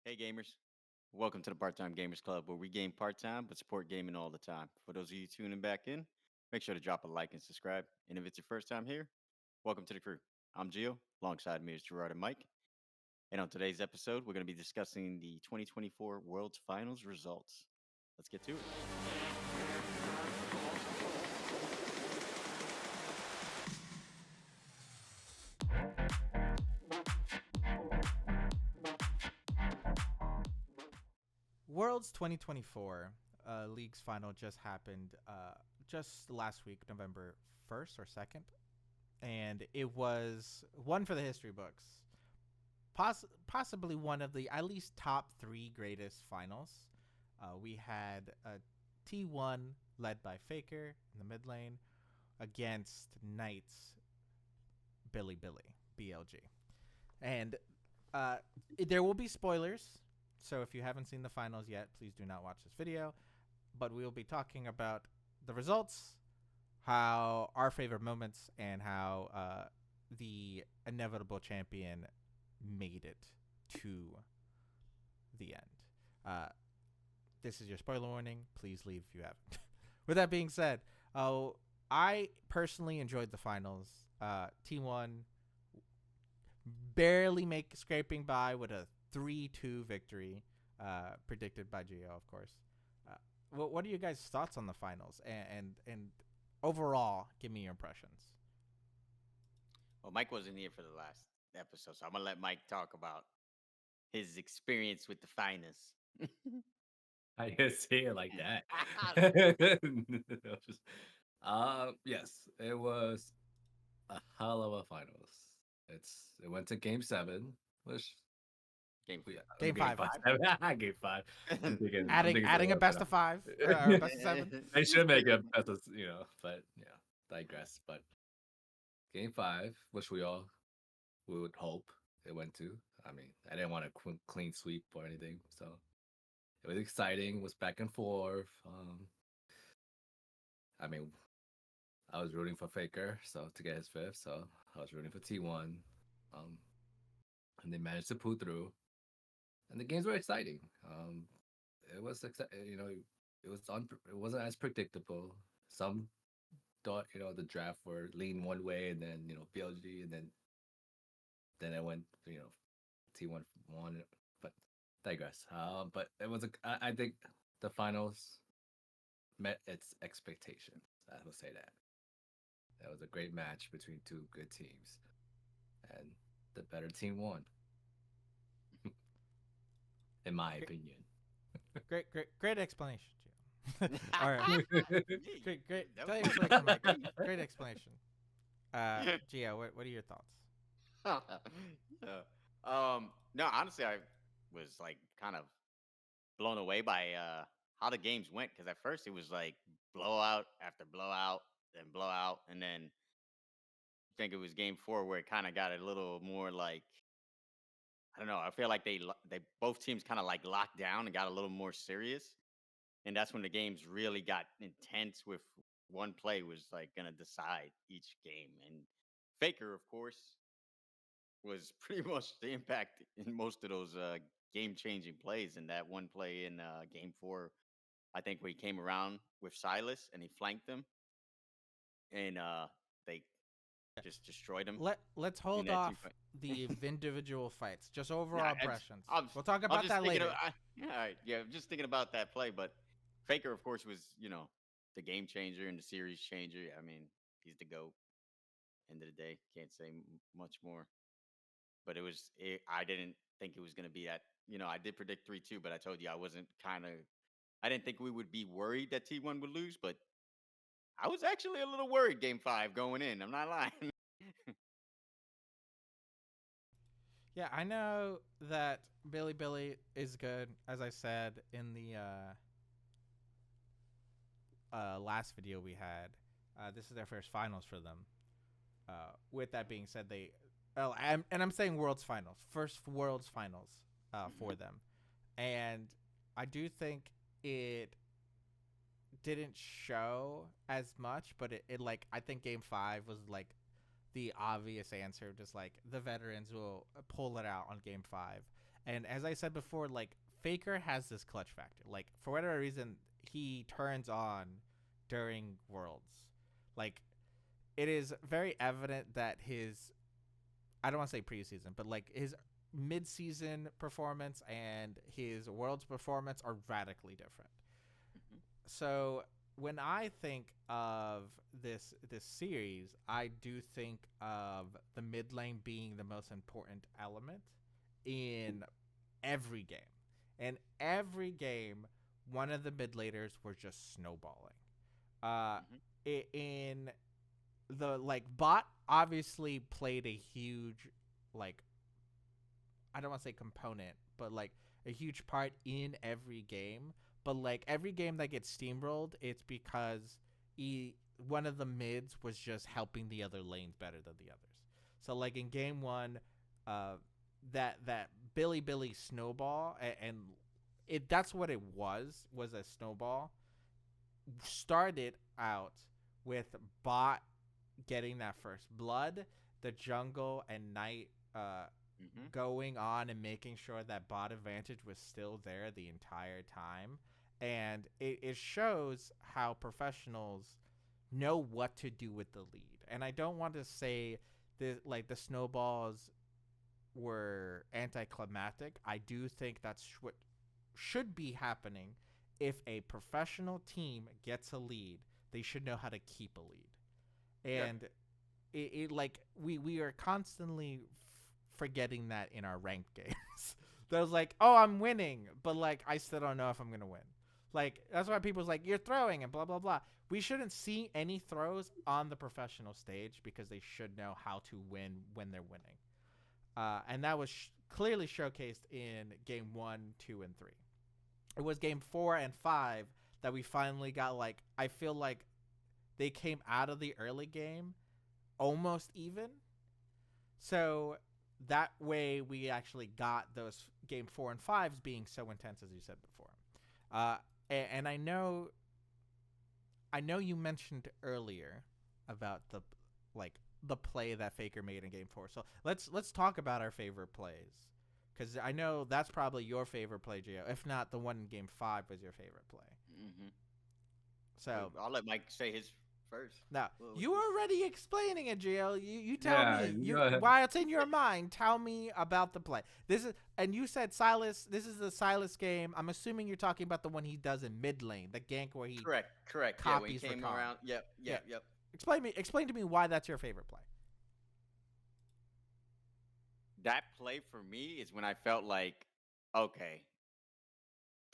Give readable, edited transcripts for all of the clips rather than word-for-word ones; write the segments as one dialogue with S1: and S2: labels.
S1: Hey gamers, welcome to the Part-Time Gamers Club where we game part-time but support gaming all the time. For those of you tuning back in, make sure to drop a like and subscribe. And if it's your first time here, welcome to the crew. I'm Gio, alongside me is Gerard and Mike. And on today's episode, we're going to be discussing the 2024 World's Finals results. Let's get to it.
S2: Worlds 2024 League's final just happened just last week, November 1st or 2nd. And it was one for the history books. Possibly one of the at least top three greatest finals. We had a T1 led by Faker in the mid lane against Knights Billy BLG. And there will be spoilers. So if you haven't seen the finals yet, please do not watch this video. But we will be talking about the results, how our favorite moments, and how the inevitable champion made it to the end. This is your spoiler warning. Please leave if you haven't. With that being said, I personally enjoyed the finals. T1 barely scraping by with a 3-2 victory, predicted by Gio, of course. What are you guys' thoughts on the finals? And overall, give me your impressions.
S1: Well, Mike wasn't here for the last episode, so I'm going to let Mike talk about his experience with the finals.
S3: I didn't say it like that. No, yes, it was a hell of a finals. It went to game 7, which
S2: Game five.
S3: Game 5.
S2: Adding a best of 5 or best of 7.
S3: They should make a best of, but yeah, digress. But game 5, which we would hope it went to. I mean, I didn't want a clean sweep or anything, so it was exciting. It was back and forth. I mean, I was rooting for Faker, so to get his 5th. So I was rooting for T1, and they managed to pull through. And the games were exciting. It was it wasn't as predictable. Some thought the draft were lean one way, and then BLG, and then it went T1 won, but digress. But it was I think the finals met its expectations. I will say that. That was a great match between two good teams, and the better team won, in my opinion.
S2: Great explanation, Gio. All right. Great explanation, Mike. Great explanation. Gio, what are your thoughts?
S1: No, honestly, I was like kind of blown away by how the games went because at first it was like blowout after blowout, then blowout, and then I think it was game 4 where it kind of got a little more like I don't know. I feel like they both teams kind of like locked down and got a little more serious, and that's when the games really got intense. With one play was like gonna decide each game, and Faker, of course, was pretty much the impact in most of those game-changing plays. And that one play in game 4, I think where he came around with Silas and he flanked them, and they just destroyed him
S2: Let's
S1: in
S2: hold
S1: that
S2: off
S1: 2 point.
S2: the individual fights. Just
S1: Nah,
S2: overall impressions.
S1: I'm,
S2: We'll talk
S1: I'm
S2: about
S1: just
S2: that
S1: thinking
S2: later.
S1: yeah, all right, yeah, I'm just thinking about that play. But Faker, of course, was the game changer and the series changer. I mean, he's the GOAT. End of the day, can't say much more. But I didn't think it was going to be at. I did predict 3-2, but I told you I wasn't I didn't think we would be worried that T1 would lose, but I was actually a little worried game 5 going in. I'm not lying.
S2: Yeah, I know that Billy is good, as I said in the last video we had. This is their first finals for them. With that being said, I'm saying World's Finals, first World's Finals for them, and I do think it didn't show as much, but it like I think game 5 was like the obvious answer, just like the veterans will pull it out on game 5. And as I said before, like Faker has this clutch factor. Like for whatever reason, he turns on during Worlds. Like it is very evident that his, I don't want to say preseason, but like his mid-season performance and his Worlds performance are radically different.
S1: Mhm.
S2: So when I think of this series, I do think of the mid lane being the most important element in every game. And every game, one of the mid laners were just snowballing. Uh,
S1: Mhm.
S2: in the like bot obviously played a huge like I don't want to say component, but like a huge part in every game. But like every game that gets steamrolled, it's because one of the mids was just helping the other lanes better than the others. So like in game one, uh, that Billy snowball and it that's what it was a snowball. Started out with bot getting that first blood, the jungle and Knight
S1: Mhm.
S2: going on and making sure that bot advantage was still there the entire time. And it shows how professionals know what to do with the lead. And I don't want to say that like the snowballs were anticlimactic. I do think that's what should be happening. If a professional team gets a lead, they should know how to keep a lead.
S1: Yep.
S2: And it like we are constantly forgetting that in our ranked games. There's like, oh, I'm winning, but like I still don't know if I'm gonna win. Like that's why people's like you're throwing and blah blah blah. We shouldn't see any throws on the professional stage because they should know how to win when they're winning. And that was clearly showcased in game 1, 2, and 3. It was game 4 and 5 that we finally got like I feel like they came out of the early game almost even. So that way we actually got those game 4 and 5s being so intense as you said before. Uh, and I know you mentioned earlier about the like the play that Faker made in game 4. So let's talk about our favorite plays. Because I know that's probably your favorite play, Gio. If not, the one in game 5 was your favorite play.
S1: Mhm.
S2: So
S1: I'll let Mike say his first.
S2: now
S1: What
S2: you
S1: you?
S2: were already explaining it, Gio. You tell
S3: Yeah,
S2: me.
S3: you
S2: You
S3: go ahead.
S2: while it's in your mind, tell me about the play. This is and you said Silas. This is the Silas game. I'm assuming you're talking about the one he does in mid lane, the gank where he
S1: Correct. Correct. Yeah. When he
S2: copies for
S1: came
S2: combo.
S1: around. Yep.
S2: Yeah,
S1: Yep. Yep.
S2: explain to me why that's your favorite play.
S1: That play for me is when I felt like, okay,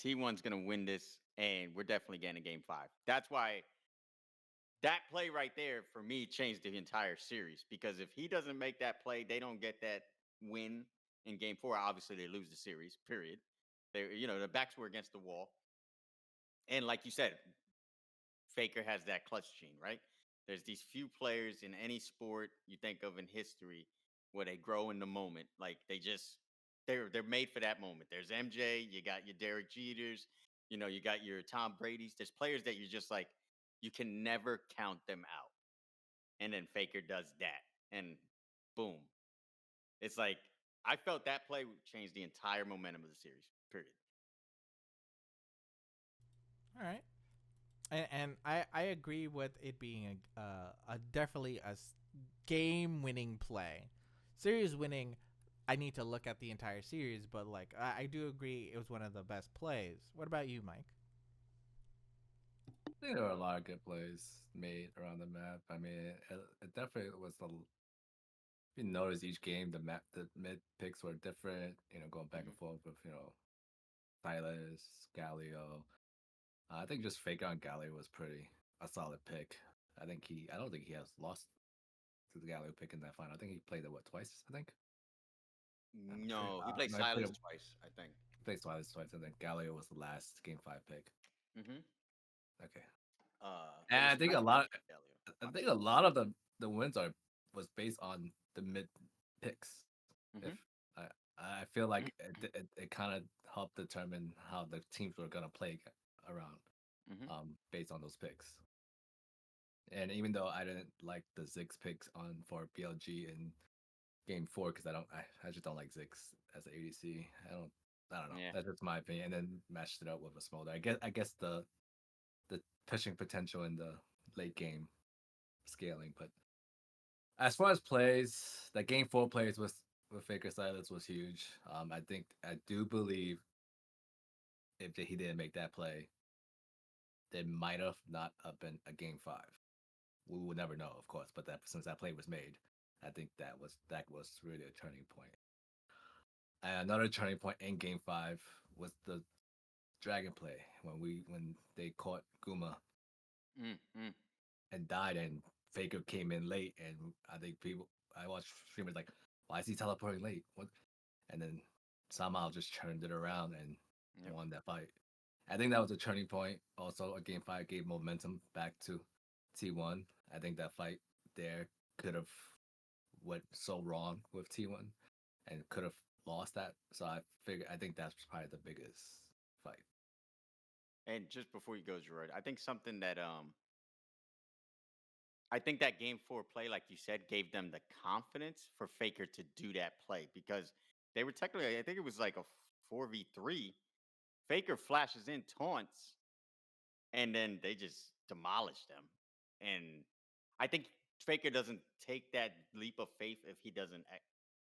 S1: T1's gonna win this, and we're definitely getting a game 5. That's why that play right there for me changed the entire series because if he doesn't make that play, they don't get that win in game 4. Obviously, they lose the series. Period. They, the backs were against the wall, and like you said, Faker has that clutch gene, right? There's these few players in any sport you think of in history where they grow in the moment. Like they're made for that moment. There's MJ, you got your Derek Jeters, you got your Tom Brady's. There's players that you're just like you can never count them out. And then Faker does that, and boom, it's like I felt that play changed the entire momentum of the series. Period.
S2: All right. And I agree with it being a definitely game winning play, series winning. I need to look at the entire series, but like I do agree it was one of the best plays. What about you, Mike?
S3: I think there were a lot of good plays made around the map. I mean, it definitely was the. If you notice each game, the mid picks were different. Going back
S1: Mhm.
S3: and forth with Silas, Galio. I think just Faker on Galio was pretty a solid pick. I don't think he has lost to the Galio pick in that final. I think he played it twice. I think.
S1: No, he played
S3: No, he played
S1: Silas
S3: it.
S1: twice, I think.
S3: He played Silas twice, and then Galio was the last game 5 pick.
S1: Hmm.
S3: Okay.
S1: It
S3: And
S1: was Silas and Galio.
S3: I
S1: My
S3: think
S1: bad.
S3: a lot of the wins are was based on the mid picks. If
S1: Hmm.
S3: I I feel like it kind of helped determine how the teams were gonna play around
S1: Hmm.
S3: based on those picks. And even though I didn't like the Ziggs picks on for BLG in game 4 because I just don't like Ziggs as an ADC. I don't know.
S1: Yeah.
S3: That's just my opinion. And then matched it up with a Smolder. I guess the pushing potential in the late game scaling. But as far as plays, that game 4 plays with Faker Silence was huge. I do believe if he didn't make that play, there might have not have been a game 5. We will never know, of course. But that since that play was made, I think that was really a turning point. And another turning point in game 5 was the dragon play when they caught Guma
S1: Mm.
S3: and died, and Faker came in late, and I think I watched streamers like, why is he teleporting late? What? And then somehow just turned it around and
S1: Yep.
S3: won that fight. I think that was a turning point. Also, a game 5 gave momentum back to T1. I think that fight there could have went so wrong with T1 and could have lost that. So I think that's probably the biggest fight.
S1: And just before you go, Gerard, I think something that I think that game 4 play, like you said, gave them the confidence for Faker to do that play because they were technically, I think it was like a 4v3. Faker flashes in taunts, and then they just demolished them. And I think Faker doesn't take that leap of faith if he doesn't.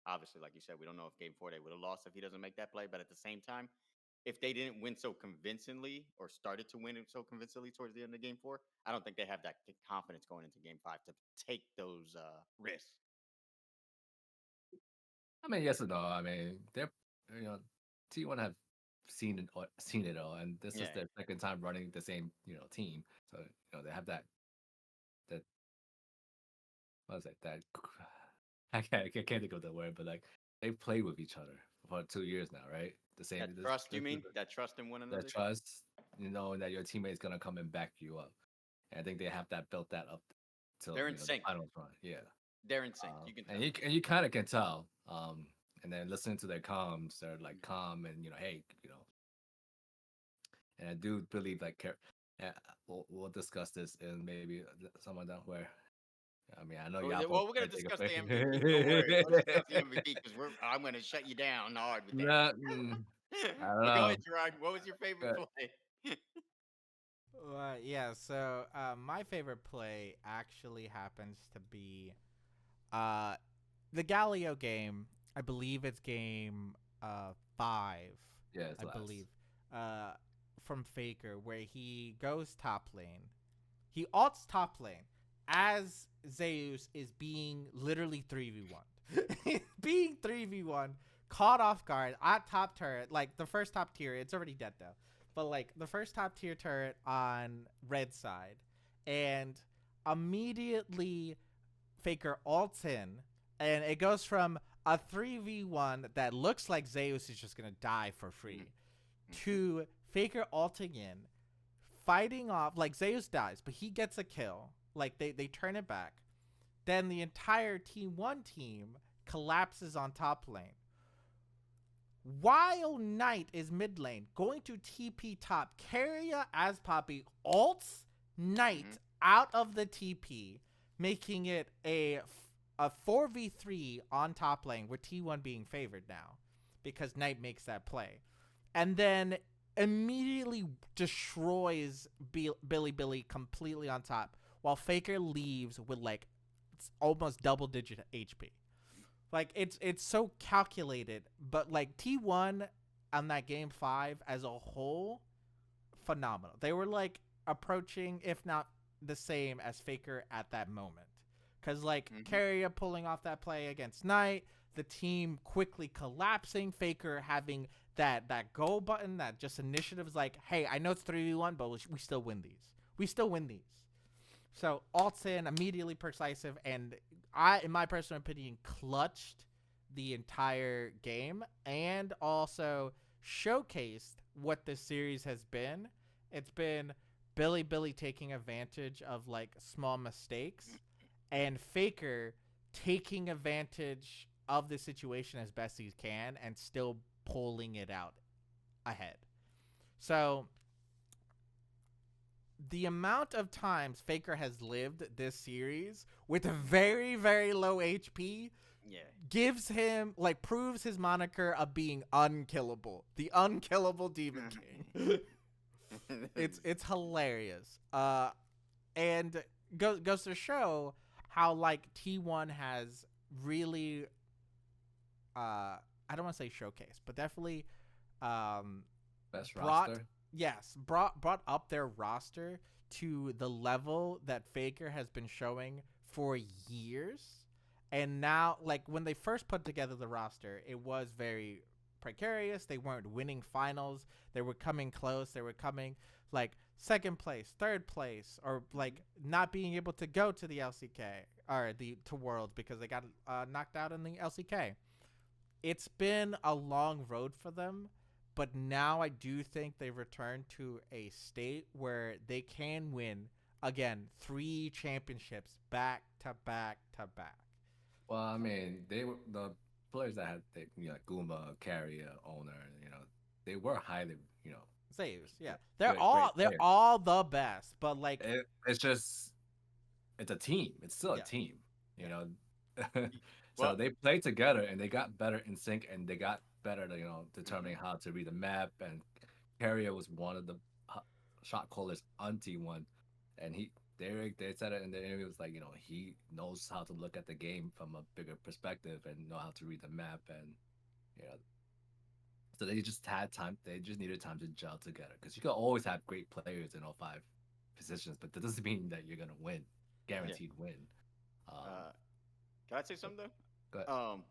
S1: Obviously, like you said, we don't know if game 4 they would have lost if he doesn't make that play. But at the same time, if they didn't win so convincingly or started to win it so convincingly towards the end of game 4, I don't think they have that confidence going into game 5 to take those risks.
S3: I mean, yes or no. I mean, they're you know T1 have seen it all, and this is
S1: Yeah.
S3: their second time running the same team. So they have that what is it that I can't think of the word, but like they've played with each other for 2 years now, right? The same
S1: That trust, you mean? That trust in one
S3: that
S1: another?
S3: trust, that your teammate's gonna come and back you up. And I think they have built that up till
S1: They're in
S3: the
S1: sync.
S3: finals run. Yeah.
S1: They're in sync. You can tell.
S3: And you kind of can tell. And then listening to their comms, they're like calm and hey, And I do believe like, we'll discuss this in maybe some of them where. I mean, I know y'all both.
S1: Well, we're gonna discuss the MVP. Don't worry. We'll discuss the MVP because I'm gonna shut you down hard with that.
S3: Nah, I don't
S1: But go
S3: know.
S1: ahead, Gerard. What was your favorite play?
S2: Yeah, so my favorite play actually happens to be uh, the Galio game. I believe it's game 5.
S3: Yeah, it's
S2: I
S3: last.
S2: believe from Faker, where he goes top lane. He ults top lane as Zeus is being literally 3v1. Being 3v1, caught off guard at top turret, like the first top tier, it's already dead though. But like the first top tier turret on red side, and immediately Faker ults in, and it goes from a 3v1 that looks like Zeus is just gonna die for free to Faker ulting in, fighting off, like Zeus dies, but he gets a kill. Like they turn it back. Then the entire T1 team collapses on top lane. While Knight is mid lane, going to TP top, Keria as Poppy ults Knight out of the TP, making it a 4v3 on top lane, with T1 being favored now because Knight makes that play. And then immediately destroys Billy completely on top, while Faker leaves with like almost double-digit HP. Like it's so calculated, but like T1 on that game 5 as a whole, phenomenal. They were like approaching, if not the same as Faker at that moment. Because like Keria pulling off that play against Knight, the team quickly collapsing, Faker having that go button, that just initiative is like, hey, I know it's 3v1, but we still win these. We still win these. So ults in, immediately persuasive, and in my personal opinion, clutched the entire game and also showcased what this series has been. It's been Billy taking advantage of like small mistakes, and Faker taking advantage of the situation as best he can and still pulling it out ahead. So the amount of times Faker has lived this series with very, very low HP
S1: Yeah.
S2: gives him like proves his moniker of being unkillable, the unkillable Demon King. It's hilarious. And goes to show how like T1 has really I don't want to say showcase, but definitely
S3: Best
S2: brought
S3: roster.
S2: brought up their roster to the level that Faker has been showing for years. And now, like when they first put together the roster, it was very precarious. They weren't winning finals. They were coming close. They were coming like second place, third place, or like not being able to go to the LCK or the to Worlds because they got knocked out in the LCK. It's been a long road for them, but now I do think they've returned to a state where they can win again 3 championships back to back to back.
S3: Well, I mean, they were the players that had, like Goomba, Carrier, Owner, they were highly,
S2: Saves, yeah,
S3: great
S2: they're
S3: players.
S2: all the best, but like
S3: It's just, it's a team. It's still a
S2: yeah,
S3: team, you
S2: yeah.
S3: know. So
S1: Well,
S3: they played together and they got better in sync and they got better at, determining
S1: mhm.
S3: how to read the map. And Carrier was one of the shot callers on T1, and they said it in the interview. It was like, he knows how to look at the game from a bigger perspective and know how to read the map. And you know so they just had time. They just needed time to gel together, because you can always have great players in all 5 positions, but that doesn't mean that you're gonna win,
S1: Yeah.
S3: guaranteed win. Um,
S1: Uh, can I say something
S3: but
S1: though?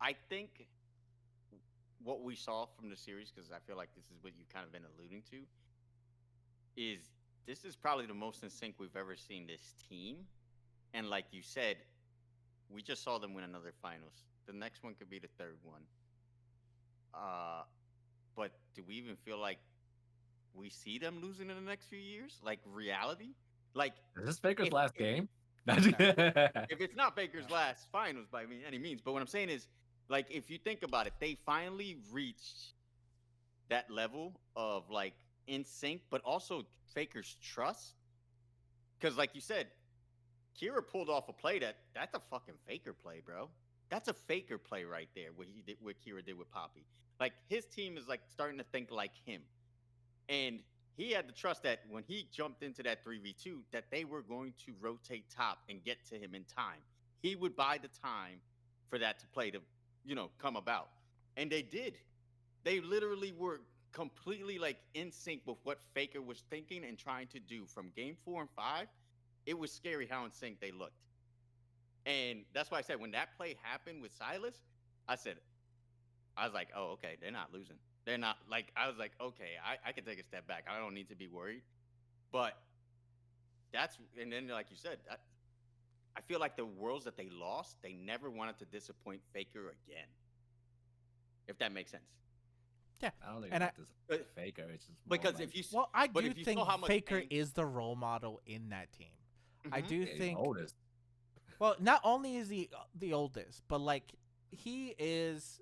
S1: I think what we saw from the series, because I feel like this is what you've kind of been alluding to, is this is probably the most in sync we've ever seen this team. And like you said, we just saw them win another finals. The next one could be the third one. Uh, but do we even feel like we see them losing in the next few years? Like reality? Like
S3: is this Baker's
S1: if
S3: last
S1: if
S3: game?
S2: No,
S1: if it's not
S2: no.
S1: Baker's last finals by any means, but what I'm saying is, like, if you think about it, they finally reached that level of like in sync, but also Faker's trust. Because, like you said, Kira pulled off a play that's a fucking Faker play, bro. That's a Faker play right there. What Kira did with Poppy. Like his team is like starting to think like him, and he had the trust that when he jumped into that 3v2, that they were going to rotate top and get to him in time. He would buy the time for that to play to, come about. And they did. They literally were completely like in sync with what Faker was thinking and trying to do from game 4 and 5. It was scary how in sync they looked. And that's why I said when that play happened with Silas, I said, I was like, oh, okay, they're not losing. They're not like I was like, okay, I can take a step back. I don't need to be worried. But that's and then like you said, I feel like the worlds that they lost, they never wanted to disappoint Faker again. If that makes sense.
S2: Yeah,
S3: I don't think
S2: and
S3: it's
S2: I
S3: like this
S1: But
S3: Faker. It's just more
S1: because
S3: like,
S2: well, I
S1: but
S2: do
S1: if you
S2: think
S1: saw how much
S2: Faker
S1: pain,
S2: is the role model in that team. I
S1: mm-hmm,
S2: do
S3: yeah, he's the
S2: think.
S3: oldest.
S2: Well, not only is he the oldest, but like he is,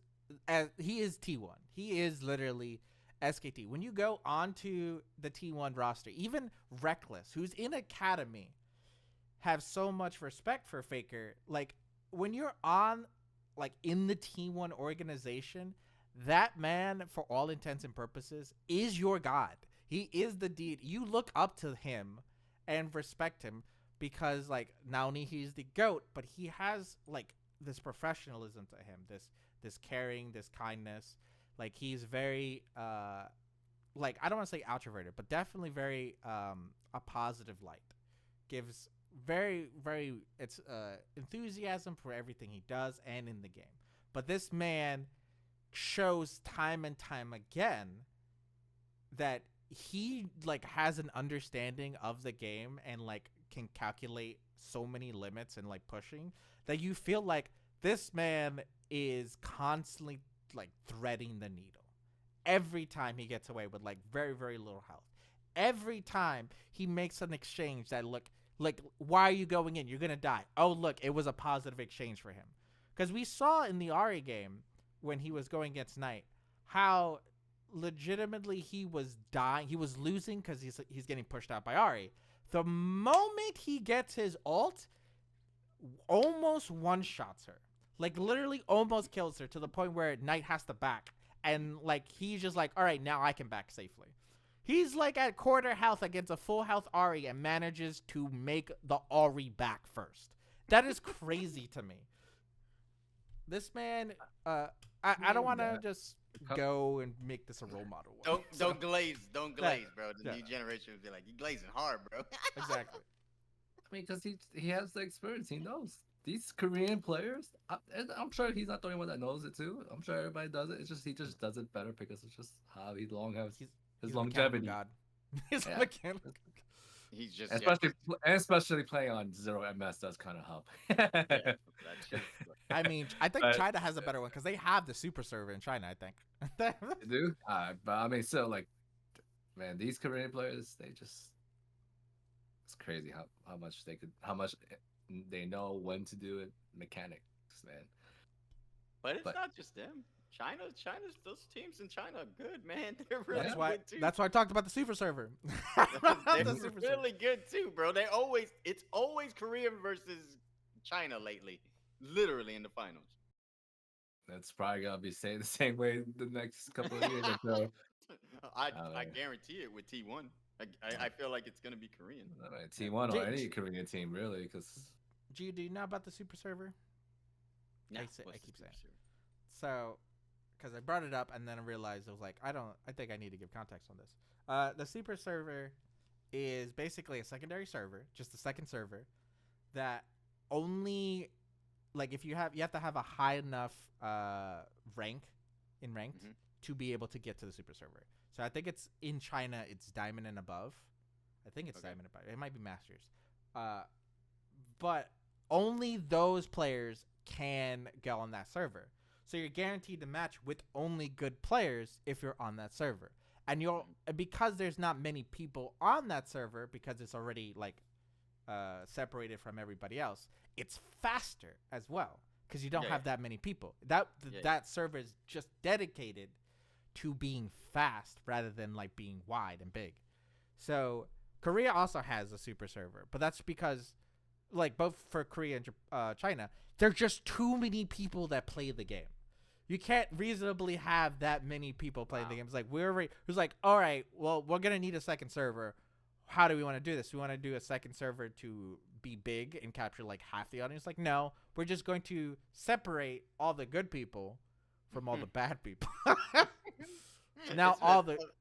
S2: he is T1. He is literally SKT. When you go onto the T1 roster, even Reckless, who's in Academy, have so much respect for Faker. Like when you're on, like in the T1 organization, that man, for all intents and purposes, is your god. He is the deed. You look up to him and respect him because, like, not only he's the goat, but he has like this professionalism to him, this caring, this kindness. Like he's very like I don't want to say introverted, but definitely very a positive light. Gives very it's enthusiasm for everything he does and in the game. But this man shows time and time again that he like has an understanding of the game and like can calculate so many limits and like pushing that you feel like this man is constantly like threading the needle every time he gets away with like very little health. Every time he makes an exchange that look like, why are you going in? You're gonna die. Oh look, it was a positive exchange for him. Because we saw in the Ari game when he was going against Knight how legitimately he was dying. He was losing because he's getting pushed out by Ari. The moment he gets his ult, almost one shots her. like literally almost kills her to the point where Knight has to back, and like he's just like, all right, now I can back safely. He's like at quarter health against a full health Ari and manages to make the Ari back first. That is crazy to me. This man, I don't want to just go and make this a role model.
S1: Don't glaze, bro. The
S2: Yeah.
S1: new generation will be like, you glazing hard, bro.
S2: Exactly.
S3: I mean, because he has the experience. He knows these Korean players. I'm sure he's not the only one that knows it too. I'm sure everybody does it. It's just he just does it better because it's just how he has his longevity.
S2: God. He's
S3: Yeah.
S2: a mechanical.
S1: He's just
S3: Especially playing on 0 MS does kind of help.
S1: yeah, that's true.
S2: I mean, I think
S3: But-
S2: China has a better one because they have the super server in China. I think.
S3: They do, but I mean, still, like, man, these Korean players, it's crazy how much they know when to do it. Mechanics, man.
S1: But
S3: But-
S1: not just them. China's those teams in China are good, man. They're really
S2: That's why.
S1: good too.
S2: That's why I talked about the super server.
S1: They're
S2: The super server.
S1: really good too, bro. It's always Korea versus China lately, literally in the finals.
S3: That's probably gonna be saying the same way the next couple of years. So,
S1: I
S3: know.
S1: guarantee it with T1. I feel like it's gonna be Korean.
S3: T1 or
S2: Did-
S3: any Korean team, really, because
S2: Do you know about the super server?
S1: Nah,
S2: I
S1: what's the
S2: keep saying.
S1: super server?
S2: So, because I brought it up and then I realized I was like, I think I need to give context on this. The super server is basically a secondary server, just a second server that only, like, if you have to have a high enough ranked
S1: Mhm.
S2: to be able to get to the super server. So I think it's in China, it's diamond and above. I think it's
S1: Okay.
S2: diamond and above. It might be masters. But only those players can go on that server. So you're guaranteed to match with only good players if you're on that server. And because there's not many people on that server because it's already like separated from everybody else, it's faster as well because you don't
S1: Yeah,
S2: have that many people. That
S1: Yeah.
S2: server is just dedicated to being fast rather than like being wide and big. So Korea also has a super server, but that's because like both for Korea and China, there's just too many people that play the game. You can't reasonably have that many people playing the game. It's like who's like, all right, well, we're gonna need a second server. How do we want to do this? We want to do a second server to be big and capture like half the audience. Like, no, we're just going to separate all the good people from all the bad people. Now
S1: It's
S2: all
S1: messed
S2: the
S1: up.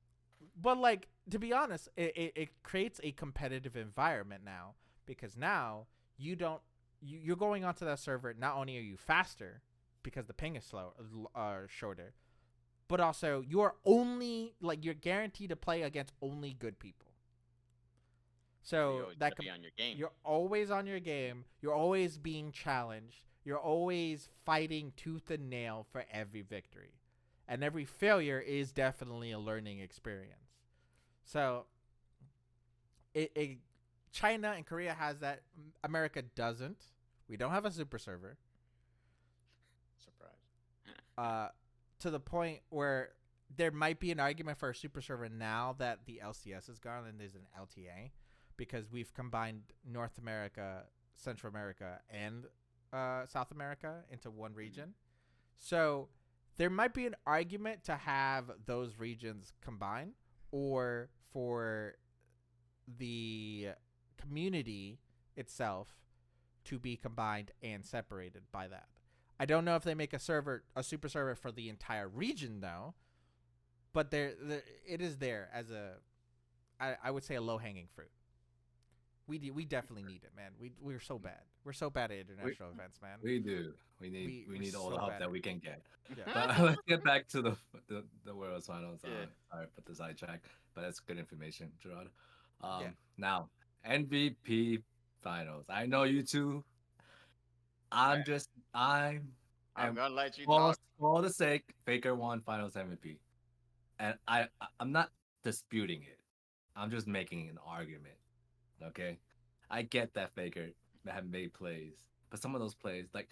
S2: but like to be honest, it creates a competitive environment now because now you're going onto that server. Not only are you faster because the ping is shorter, but also you're guaranteed to play against only good people.
S1: So
S2: So
S1: you always
S2: that
S1: gotta be on your game.
S2: you're always on your game. You're always being challenged. You're always fighting tooth and nail for every victory. And every failure is definitely a learning experience. So China and Korea has that. America doesn't. We don't have a super server.
S1: Surprise.
S2: To the point where there might be an argument for a super server now that the LCS is gone and there's an LTA because we've combined North America, Central America, and South America into one region. So there might be an argument to have those regions combined or for the community itself to be combined and separated by that. I don't know if they make a super server for the entire region though, but it is there as I would say a low hanging fruit. We definitely need it, man. We're so bad. We're so bad at international events, man.
S3: we do. We need all
S2: so
S3: the help
S2: bad
S3: that
S2: at
S3: we
S2: it.
S3: can get.
S2: Yeah.
S3: But let's get back to the World Finals.
S1: Yeah.
S3: Sorry for the sidetrack, but that's good information, Gerard.
S2: Yeah.
S3: Now MVP Finals. I know you two. I'm
S1: I'm gonna let you
S3: for
S1: talk.
S3: for the sake, Faker won Finals MVP, and I'm not disputing it. I'm just making an argument. Okay, I get that Faker have made plays, but some of those plays, like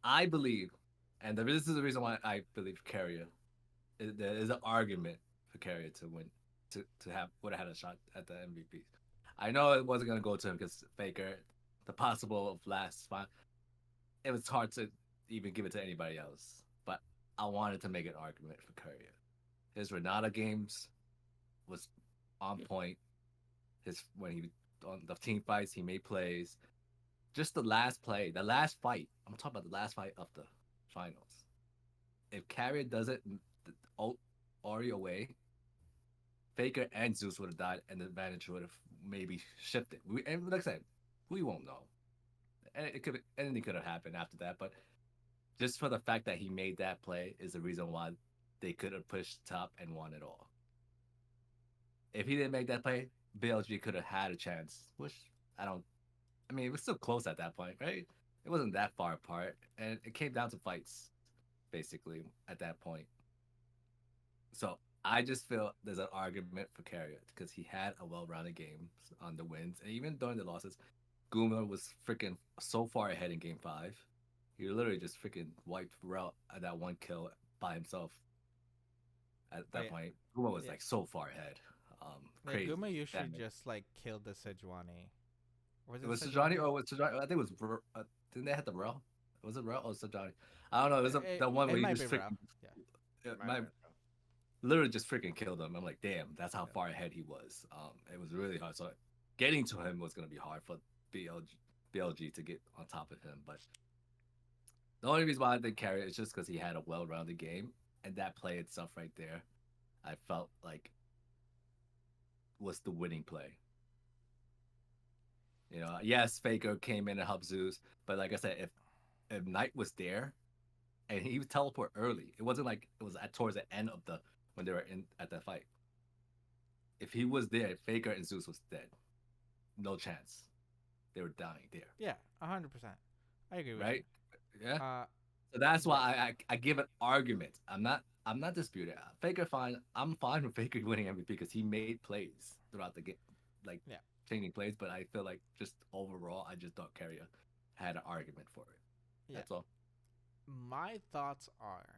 S3: I believe, and this is the reason why I believe Carrier. There is an argument for Carrier to win, to have would have had a shot at the MVP. I know it wasn't gonna go to him because Faker, the possible of last spot. it was hard to even give it to anybody else. But I wanted to make an argument for Courier. His Renata games was on point. His when he on the team fights, he made plays. Just the last play, the last fight. I'm talking about the last fight of the finals. If Carrier doesn't ult Ori away, Faker and Zeus would have died, and the advantage would have maybe shifted. And like I said, we won't know. And it could anything could have happened after that, but just for the fact that he made that play is the reason why they could have pushed top and won it all. If he didn't make that play, BLG could have had a chance, which I don't. I mean, it was still close at that point, right? It wasn't that far apart, and it came down to fights, basically, at that point. So I just feel there's an argument for Carrier because he had a well-rounded game on the wins, and even during the losses, Guma was freaking so far ahead in Game 5. He literally just freaking wiped Rel at that one kill by himself. At that point, Guma was like so far ahead. Crazy.
S2: Guma usually just like killed the Sejuani.
S3: Was it Sejuani or was Sejuani? I think it was. Didn't they have the Rel? Was it Rel or Sejuani? I don't know. It was the one where he just freaking. Literally just freaking killed him. I'm like, damn, that's how far ahead he was. It was really hard. So getting to him was gonna be hard for BLG to get on top of him. But the only reason why I think Carrier is just because he had a well-rounded game, and that play itself right there, I felt like was the winning play. You know, yes, Faker came in and helped Zeus, but like I said, if Knight was there, and he would teleport early, it wasn't like it was towards the end of the when they were in at that fight. If he was there, Faker and Zeus was dead. No chance. They were dying there.
S2: Yeah, 100%. I agree with you.
S3: Right? Yeah. So that's why I give an argument. I'm not disputing. Faker fine. I'm fine with Faker winning MVP because he made plays throughout the game, like changing plays. But I feel like just overall, I just thought Carrier had an argument for it. Yeah. That's all.
S2: My thoughts are.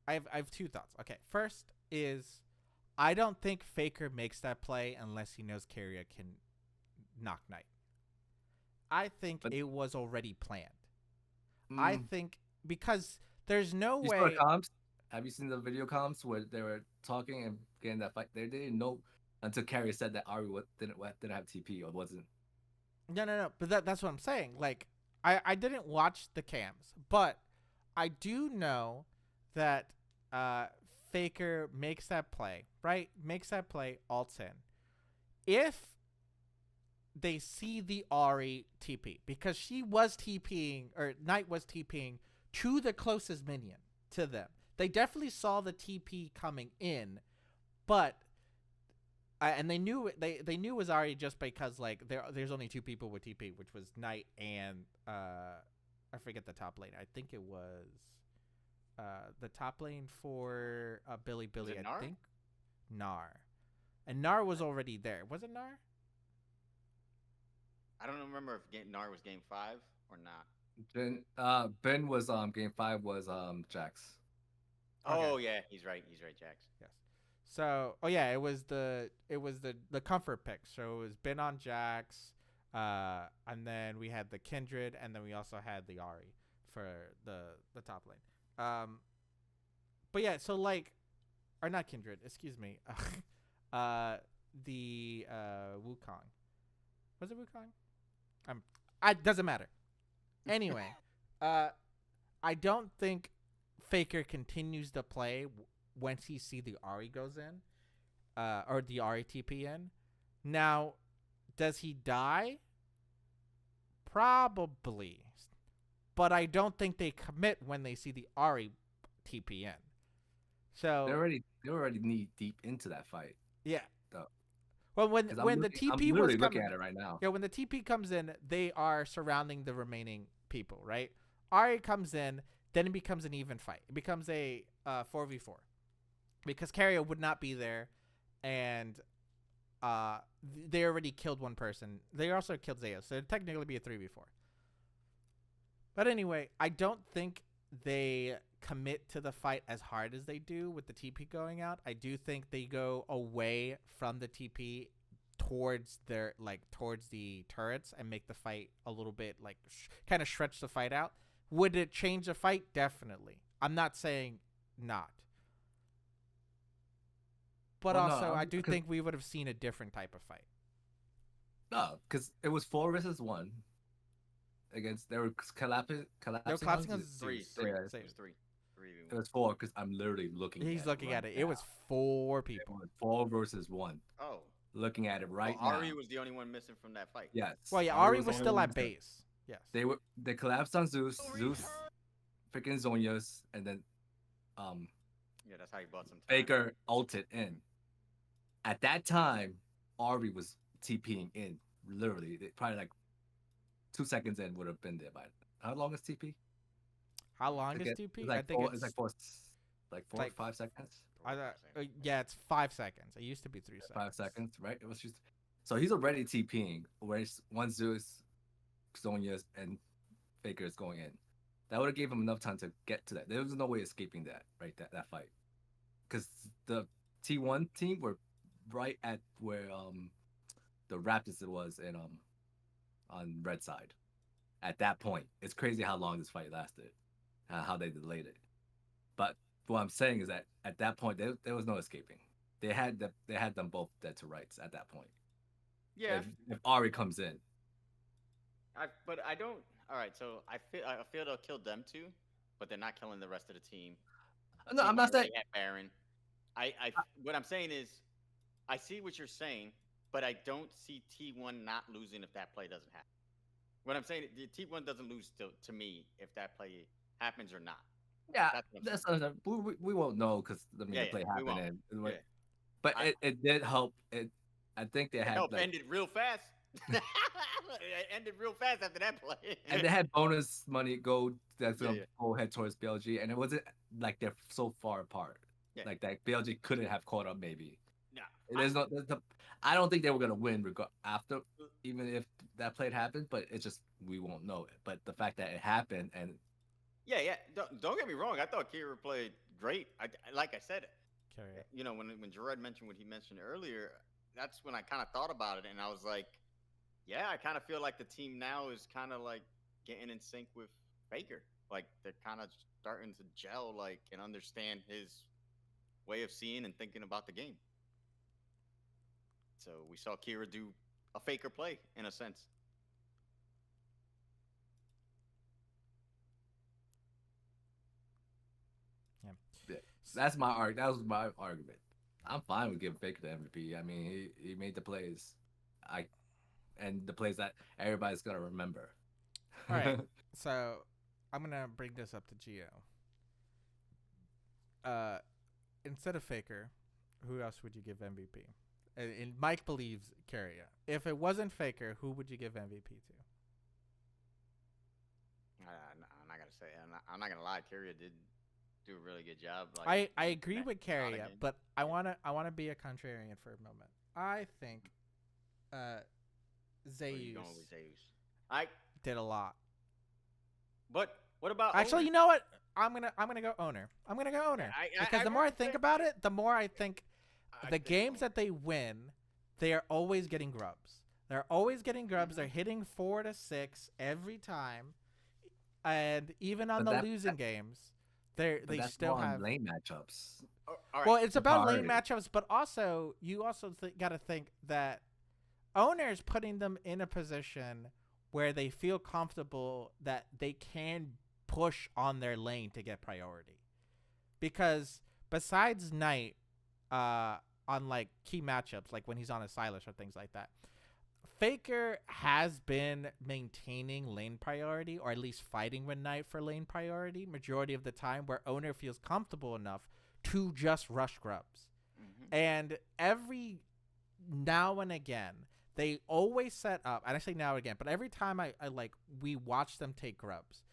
S2: I have two thoughts. Okay, first is I don't think Faker makes that play unless he knows Carrier can knock Knight. I think it was already planned. I think because there's no way.
S3: Comms? Have you seen the video comms where they were talking and getting that fight? They didn't know until Carrier said that Ari didn't have TP or wasn't.
S2: No. But that's what I'm saying. Like I didn't watch the cams, but I do know that Faker makes that play, right? Makes that play, ults in. If they see the Ari TP, because she was TPing, or Knight was TPing to the closest minion to them. They definitely saw the TP coming in, but and they knew they knew it was Ari just because like there's only two people with TP, which was Knight and I forget the top lane. I think it was the top lane for Billy. I think Nar, and Nar was already there. Was it Nar?
S1: I don't remember if Nar was game 5 or not.
S3: Ben was game 5 was Jax.
S1: Oh okay. Yeah, he's right, Jax.
S2: Yes. So it was the comfort pick. So it was Ben on Jax, and then we had the Kindred, and then we also had the Ari for the top lane. But yeah, so like, or not Kindred, excuse me, the Wukong. Was it Wukong? It doesn't matter. Anyway, I don't think Faker continues to play once he see the Ari goes in, or the Ari TP in. Now, does he die? Probably, but I don't think they commit when they see the Ari TP in. So
S3: they're already knee deep into that fight.
S2: Yeah.
S3: Though.
S2: Well, when the TP was coming,
S3: looking at it right now.
S2: Yeah, when the TP comes in, they are surrounding the remaining people, right? Ari comes in, then it becomes an even fight. It becomes a 4v4 because Carrier would not be there, and they already killed one person. They also killed Zeo, so it'd technically be a 3v4. But anyway, I don't think they commit to the fight as hard as they do with the TP going out. I do think they go away from the TP towards towards the turrets and make the fight a little bit like kind of stretch the fight out. Would it change the fight? Definitely. I'm not saying not. But
S3: Well, no,
S2: also, I do
S3: because
S2: think we would have seen a different type of fight.
S3: no, because it was 4 versus 1 against they were collapsing
S2: They were collapsing on
S3: Zeus.
S1: Three,
S2: Zeus.
S1: three.
S3: Yeah.
S1: It was three.
S3: It was 4 because I'm literally looking.
S2: He's looking
S3: right
S2: at it.
S3: now.
S2: It was 4
S3: It
S2: people.
S3: was 4 versus 1.
S1: Oh,
S3: Looking at it right
S1: well,
S3: now.
S1: Ari was the only one missing from that fight.
S3: Yes.
S2: Well, yeah, Ari
S3: the
S2: was
S3: only
S2: still
S3: one
S2: at
S3: missing.
S2: base. Yes.
S3: They collapsed on Zeus. Zeus, freaking Zonya's, and then
S1: Yeah, that's how he bought some time.
S3: Faker ulted in. At that time, Ari was TPing in. Literally, probably like 2 seconds in would have been there by. How long is TP?
S2: How long is
S3: It's
S2: TP?
S3: like
S2: I think
S3: it's like four
S2: like-
S3: or 5 seconds.
S2: yeah, it's 5 seconds. It used to be 3 seconds.
S3: 5 seconds, right? It was just so he's already TPing. Whereas one Zeus, Sonya's, and Faker is going in. That would have gave him enough time to get to that. There was no way escaping that, right? That fight, because the T1 team were right at where the Raptors was in on red side. At that point, it's crazy how long this fight lasted, how they delayed it. But what I'm saying is that at that point, there was no escaping. They had them both dead to rights at that point.
S1: Yeah,
S3: If Ari comes in,
S1: but I don't. All right, so I feel they'll kill them too, but they're not killing the rest of the team.
S3: no, I'm not saying.
S1: At Baron. What I'm saying is, I see what you're saying, but I don't see T1 not losing if that play doesn't happen. What I'm saying, the T1 doesn't lose to me if that play happens or not.
S3: Yeah,
S1: That's what I'm
S3: that's we won't know because the play
S1: we won't.
S3: happened.
S1: Yeah.
S3: But it did help. I think they
S1: It
S3: had
S1: helped
S3: like,
S1: ended real fast. It ended real fast after that play.
S3: and they had bonus money go that's
S1: Yeah,
S3: gonna
S1: yeah.
S3: go head towards BLG, and it wasn't like they're so far apart.
S1: Yeah.
S3: Like that BLG couldn't have caught up maybe.
S1: No,
S3: I don't think they were gonna win after, even if that play happened. But it's just we won't know it. But the fact that it happened and
S1: yeah. Don't get me wrong. I thought Kira played great. Like I said,
S2: Carry it.
S1: you know, when Jared mentioned what he mentioned earlier, that's when I kind of thought about it, and I was like, yeah, I kind of feel like the team now is kind of like getting in sync with Baker. Like they're kind of starting to gel, like, and understand his way of seeing and thinking about the game. So we saw Kira do a Faker play in a sense.
S3: that was my argument. I'm fine with giving Faker the MVP. I mean, he made the plays, and the plays that everybody's gonna remember.
S2: All right. So I'm gonna bring this up to Gio. Instead of Faker, who else would you give MVP? And Mike believes Carrier. If it wasn't Faker, who would you give MVP to?
S1: I'm not gonna say. I'm not gonna lie. Carrier did do a really good job. Like,
S2: I agree with Carrier,
S1: game.
S2: but I wanna be a contrarian for a moment. I think
S1: Where you
S2: Zeus
S1: going with Zeus?
S2: did a lot.
S1: But what about
S2: Actually,
S1: Owner?
S2: you know what? I'm gonna go owner. I'm gonna go owner because the more I think about it, the more I think the games that they win, they are always getting grubs. They're always getting grubs. They're hitting 4 to 6 every time, and even on the losing games, they still have
S3: lane matchups.
S1: All right.
S2: Well, it's about lane
S3: Priority.
S2: matchups, but also you also got to think that owners putting them in a position where they feel comfortable that they can push on their lane to get priority. Because besides Knight, on like key matchups, like when he's on a Silas or things like that, Faker has been maintaining lane priority, or at least fighting with Knight for lane priority majority of the time, where owner feels comfortable enough to just rush grubs.
S1: Mhm.
S2: And every now and again, they always set up, and I say now and again, but every time we watch them take grubs,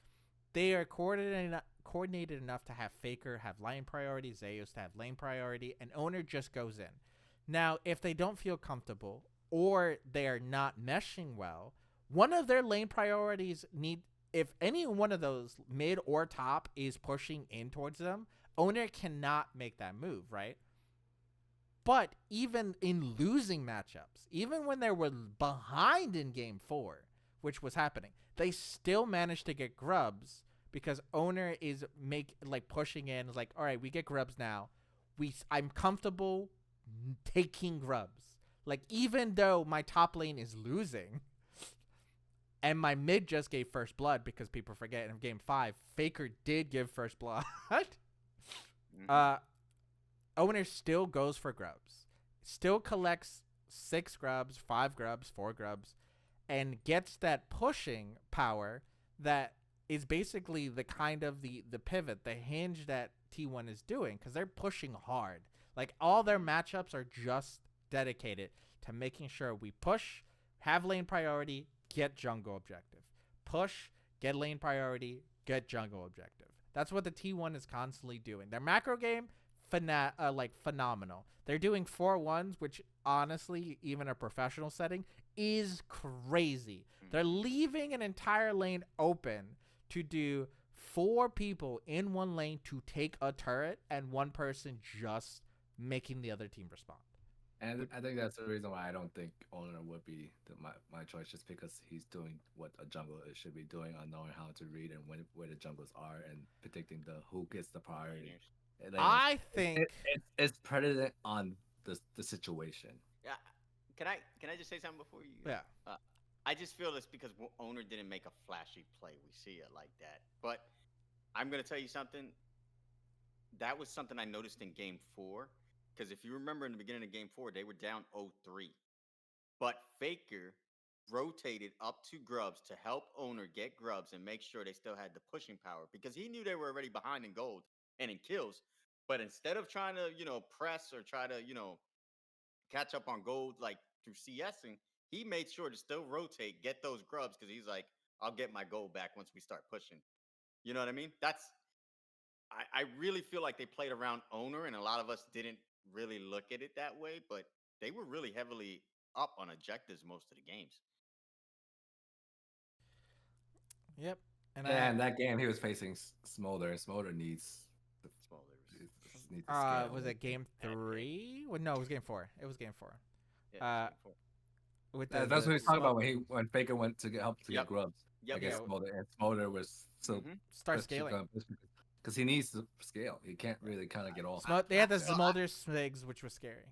S2: they are coordinated enough to have Faker have lane priority, Zeus to have lane priority, and owner just goes in. Now, if they don't feel comfortable or they're not meshing well, one of their lane priorities if any one of those mid or top is pushing in towards them, owner cannot make that move, right? But even in losing matchups, even when they were behind in game 4, which was happening, they still managed to get grubs because owner is pushing in, like, all right, we get grubs now. I'm comfortable taking grubs. Like, even though my top lane is losing and my mid just gave first blood, because people forget in game 5, Faker did give first blood. Owner still goes for grubs, still collects 6 grubs, 5 grubs, 4 grubs, and gets that pushing power that is basically the kind of the pivot, the hinge that T1 is doing, because they're pushing hard. Like, all their matchups are just dedicated to making sure we push, have lane priority, get jungle objective. Push, get lane priority, get jungle objective. That's what the T1 is constantly doing. Their macro game, phenomenal. They're doing 4-1s, which honestly, even a professional setting, is crazy. They're leaving an entire lane open to do 4 people in one lane to take a turret and one person just making the other team respond.
S3: And I think that's the reason why I don't think owner would be my choice, just because he's doing what a jungler should be doing, on knowing how to read and where the junglers are and predicting who gets the priority.
S2: I think
S3: it's predicated on the situation.
S1: Yeah. Can I just say something before you?
S2: Yeah.
S1: I just feel it's because owner didn't make a flashy play. We see it like that. But I'm gonna tell you something. That was something I noticed in game 4. Because if you remember in the beginning of game 4, they were down 0-3. But Faker rotated up to grubs to help owner get grubs and make sure they still had the pushing power, because he knew they were already behind in gold and in kills. But instead of trying to, press or try to, catch up on gold like through CSing, he made sure to still rotate, get those grubs, because he's like, I'll get my gold back once we start pushing. You know what I mean? I really feel like they played around owner, and a lot of us didn't really look at it that way, but they were really heavily up on objectives most of the games.
S2: Yep.
S3: And that game he was facing Smolder, and Smolder needs the scale.
S2: Was it game 3? Well, no, it was game 4. It was game 4.
S1: Yeah, game 4.
S3: That's what he was talking about when Faker went to get grubs against
S1: Yep.
S3: Smolder, and Smolder was
S2: start scaling.
S3: Because he needs to scale. He can't really kind of get off.
S2: They had the Smolder Smigs, which was scary.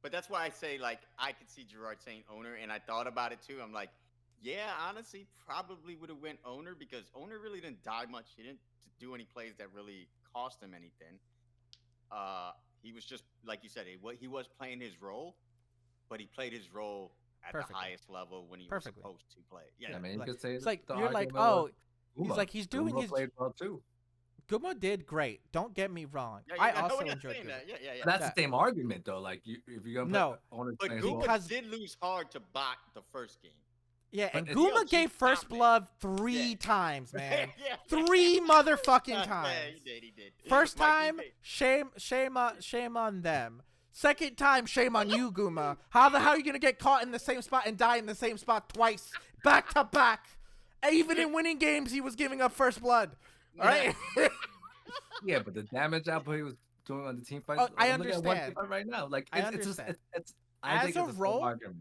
S1: But that's why I say, like, I could see Gerard saying owner, and I thought about it too. I'm like, yeah, honestly, probably would have went owner, because owner really didn't die much. He didn't do any plays that really cost him anything. He was just, like you said, he was playing his role, but he played his role at
S2: Perfectly.
S1: the highest level when he was supposed to play. Yeah,
S3: I mean, you could say
S2: it's like
S3: the
S2: you're like,
S3: argument
S2: oh,
S3: was
S2: he's doing
S3: Guma
S2: his.
S3: played well too.
S2: Guma did great. Don't get me wrong.
S1: Yeah,
S2: I also enjoyed Guma.
S1: that. Yeah.
S3: But that's the same argument though. Like, if you're gonna put owner
S1: But
S3: playing
S1: Guma
S3: well,
S1: did lose hard to bot the first game.
S2: Yeah, and
S3: But
S2: Guma
S1: BLG
S2: gave first blood 3 times, man. 3 motherfucking times.
S1: Yeah, he did.
S2: First time, shame on them. Second time, shame on you, Guma. How the hell are you gonna get caught in the same spot and die in the same spot twice, back to back? Even in winning games, he was giving up first blood. All right.
S3: yeah, but the damage output he was doing on the team fight.
S2: I understand.
S3: Right now, like,
S2: I understand.
S3: I think
S2: As a
S3: it's
S2: role,
S3: argument.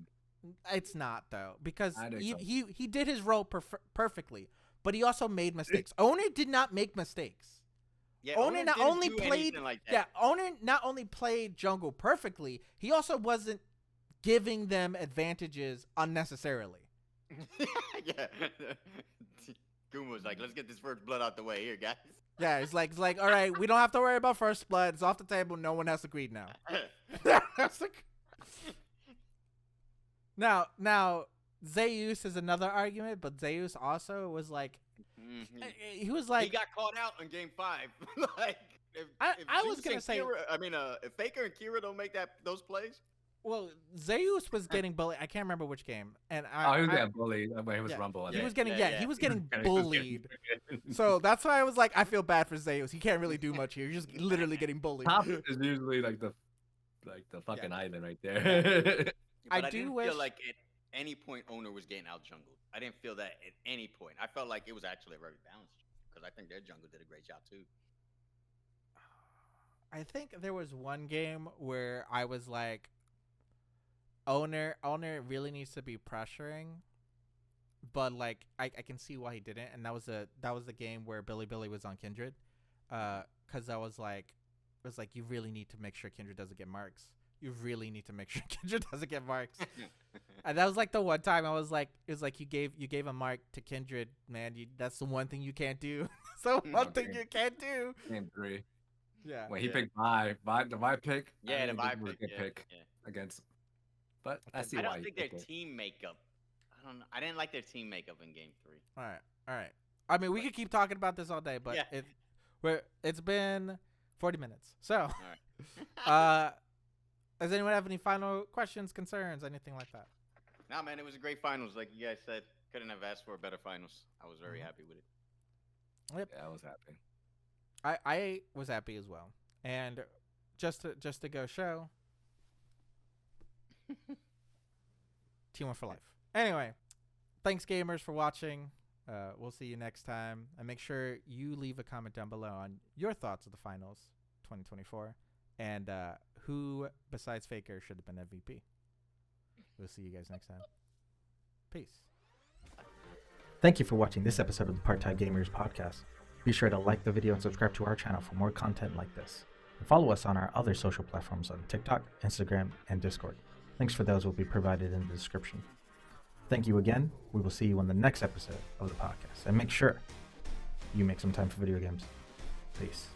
S2: it's not though, because
S3: so.
S2: he did his role perfectly, but he also made mistakes. Owner did not make mistakes.
S1: Yeah,
S2: Owner not only played
S1: like that.
S2: Owner not only played jungle perfectly, he also wasn't giving them advantages unnecessarily.
S1: Yeah. Guma was like, let's get this first blood out the way here, guys.
S2: Yeah, it's like, all right, we don't have to worry about first blood. It's off the table. No one has to greed now. Now, Zeus is another argument, but Zeus also was like, he was like,
S1: he got caught out in game 5. Like, if
S2: I was gonna say,
S1: if Faker and Kira don't make those plays.
S2: Well, Zeus was getting bullied. I can't remember which game, and
S3: he was getting bullied when he was Rumble.
S2: He was getting bullied. So that's why I was like, I feel bad for Zeus. He can't really do much here. He's just literally getting bullied.
S3: Top is usually like the fucking island right there.
S1: I didn't feel like at any point owner was getting out jungled. I didn't feel that at any point. I felt like it was actually a very balanced, because I think their jungle did a great job too.
S2: I think there was one game where I was like, owner really needs to be pressuring, but like I can see why he didn't, and that was the game where Billy was on Kindred, because I was like, it was like, you really need to make sure Kindred doesn't get marks. You really need to make sure Kindred doesn't get marks. And that was like the one time I was like, it was like you gave a mark to Kindred, man. That's the one thing you can't do. So one thing you can't do.
S3: Game 3.
S2: Yeah.
S3: When he picked Vi pick.
S1: Yeah, the Vi
S3: was a
S1: pick.
S3: good pick against. But I see
S1: I
S3: why.
S1: don't think their team makeup. I don't know. I didn't like their team makeup in game 3.
S2: All right. I mean, we could keep talking about this all day, but it's been 40 minutes. So,
S1: All right.
S2: Does anyone have any final questions, concerns, anything like that?
S1: Nah, man, it was a great finals. Like you guys said, couldn't have asked for a better finals. I was very happy with it.
S2: Yep.
S3: Yeah, I was happy.
S2: I was happy as well. And just to go show, T1 for life. Anyway, thanks gamers for watching. We'll see you next time. And make sure you leave a comment down below on your thoughts of the finals 2024 and who besides Faker should have been MVP. We'll see you guys next time. Peace. Thank you for watching this episode of the Part-Time Gamers podcast. Be sure to like the video and subscribe to our channel for more content like this. And follow us on our other social platforms on TikTok, Instagram, and Discord. Links for those will be provided in the description. Thank you again. We will see you on the next episode of the podcast. And make sure you make some time for video games. Peace.